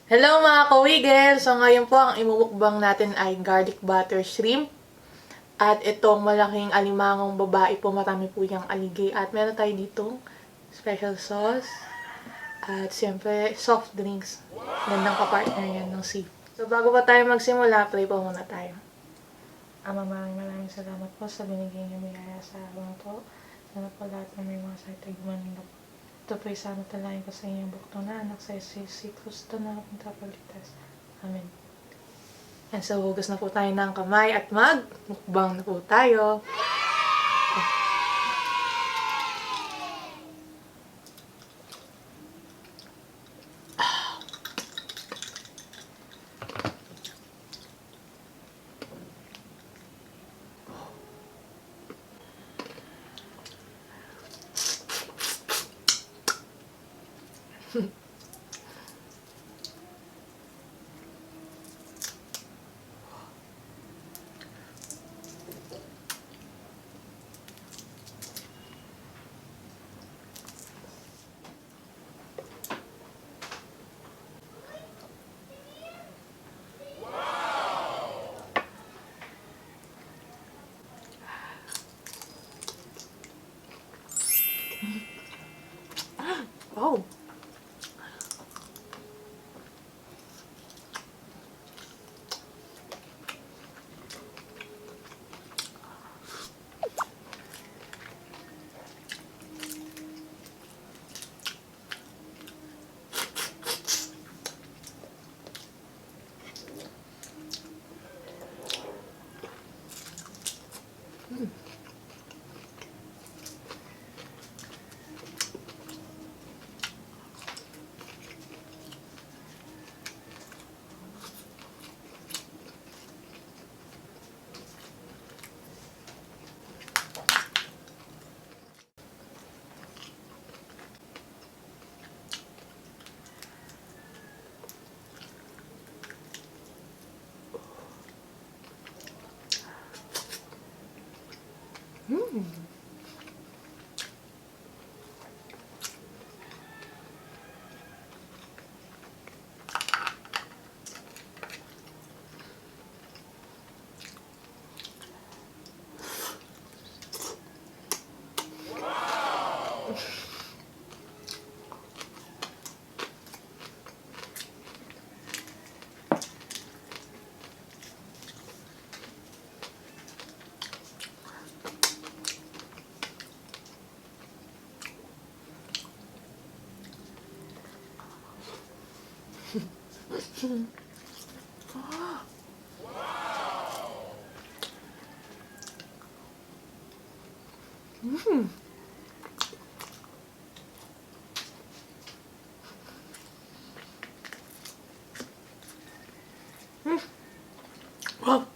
Hello mga kawigel! So ngayon po ang imumukbang natin ay garlic butter shrimp. At itong malaking alimangong babae po, marami po yung aligay. At meron tayo ditong special sauce. At siyempre, soft drinks. Gandang kapartner yan ng seafood. So bago pa tayo magsimula, pray po muna tayo. Ama, maraming salamat po sa binigay niyo biyaya sa araw na to. Sana po lahat ng may mga sakit ay gumaling na po. Ito po isama talahin ko sa inyong bukto na anak sa si Kristo na aking tagapagligtas. Amen. And so, hugas na po tayo ng kamay at mag-mukbang na po tayo. Wow! Wow!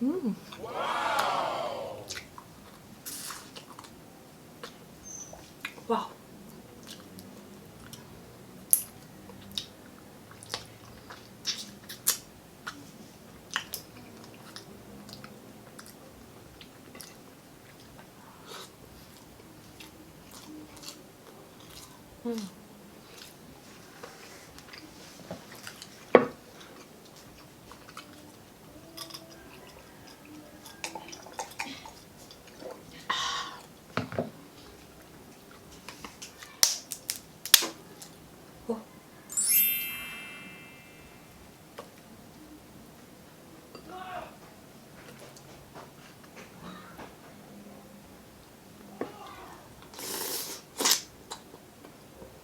Mm. Wow. Mm.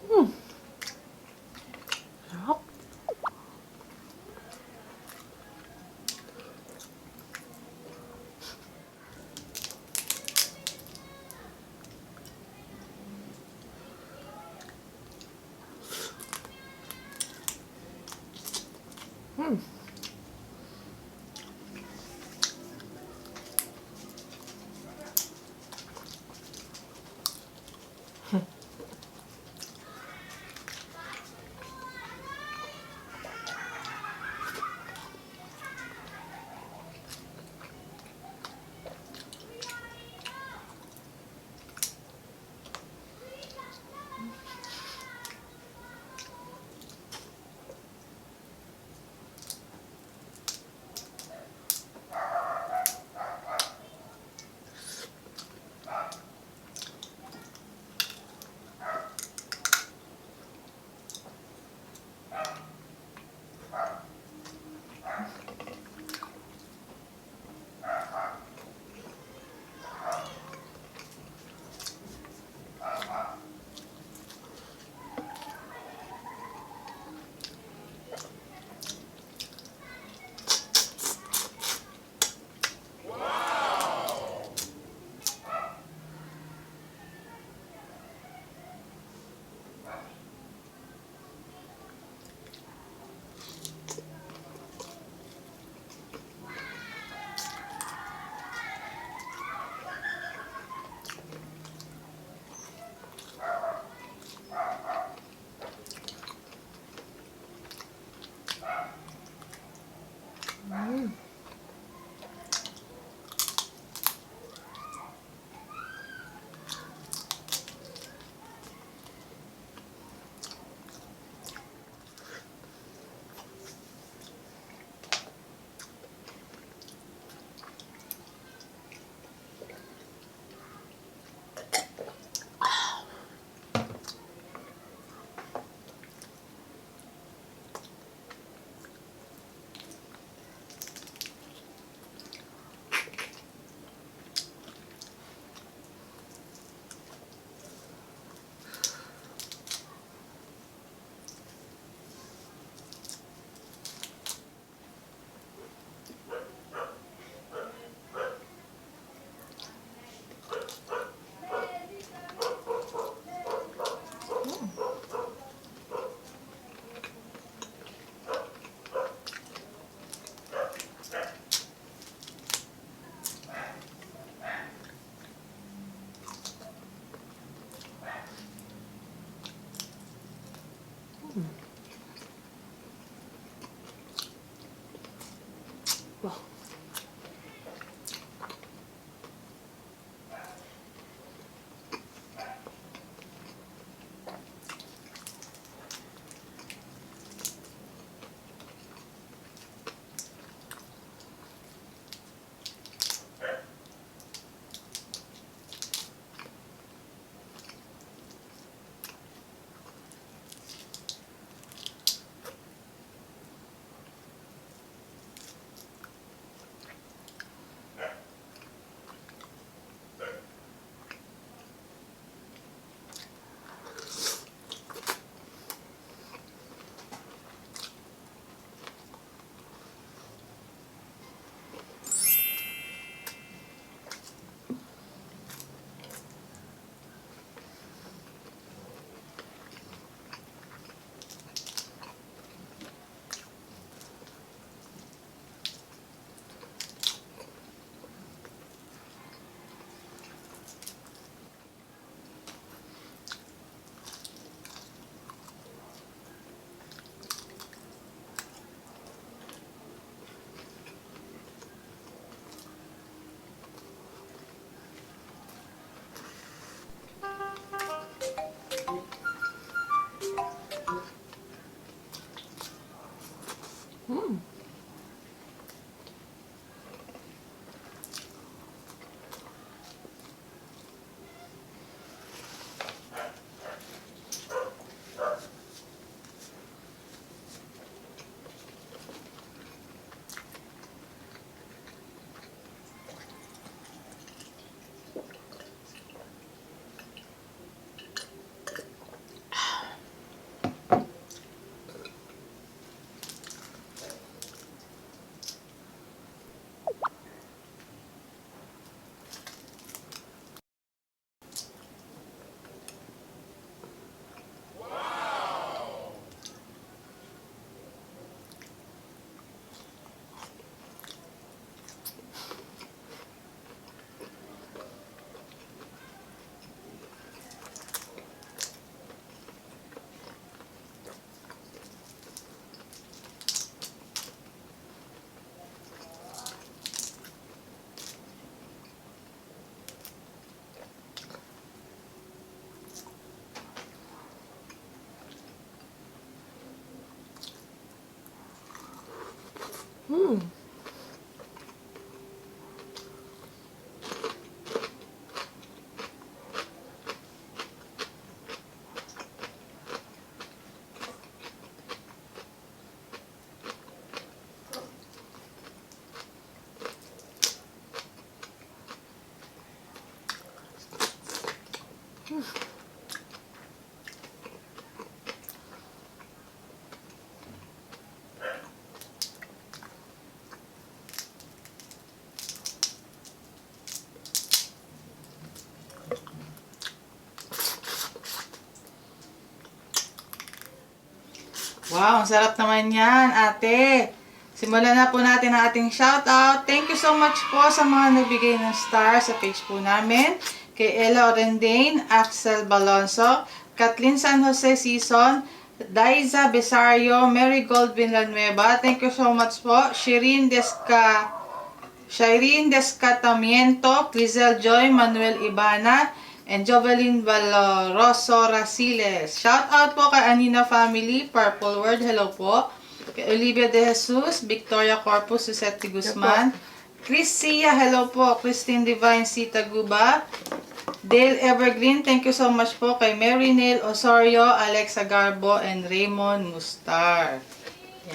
Oh. Mm. Wow, ang sarap naman yan, ate. Simulan na po natin ang ating shoutout. Thank you so much po sa mga nagbigay ng star sa page po namin. Kay Ella Orendane, Axel Balonso, Kathleen San Jose Season, Daiza Besario, Mary Gold Villanueva. Thank you so much po. Shireen Descatamiento, Crizel Joy, Manuel Ibana, and Jovelyn Valoroso Raciles. Shout out po kay Anina Family, Purple World, hello po. Kay Olivia De Jesus, Victoria Corpus, Susette Guzman. Chris Sia, hello po. Christine Divine Sita Guba. Dale Evergreen, thank you so much po. Kay Mary Neil Osorio, Alexa Garbo, and Raymond Mustar.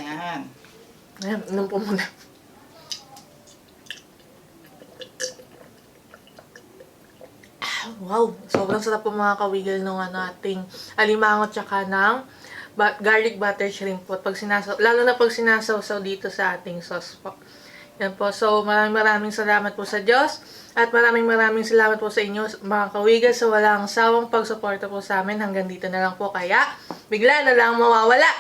Yan. Ayan, inom po muna. Wow, sobrang sarap po mga kawigal ng ating alimango tsaka ng garlic butter shrimp po. Pag lalo na pag sinasaw-saw dito sa ating sauce po. Yan po. So, maraming salamat po sa Diyos. At maraming salamat po sa inyo mga kawigal sa walang sawang pagsuporta po sa amin. Hanggang dito na lang po. Kaya, bigla na lang mawawala.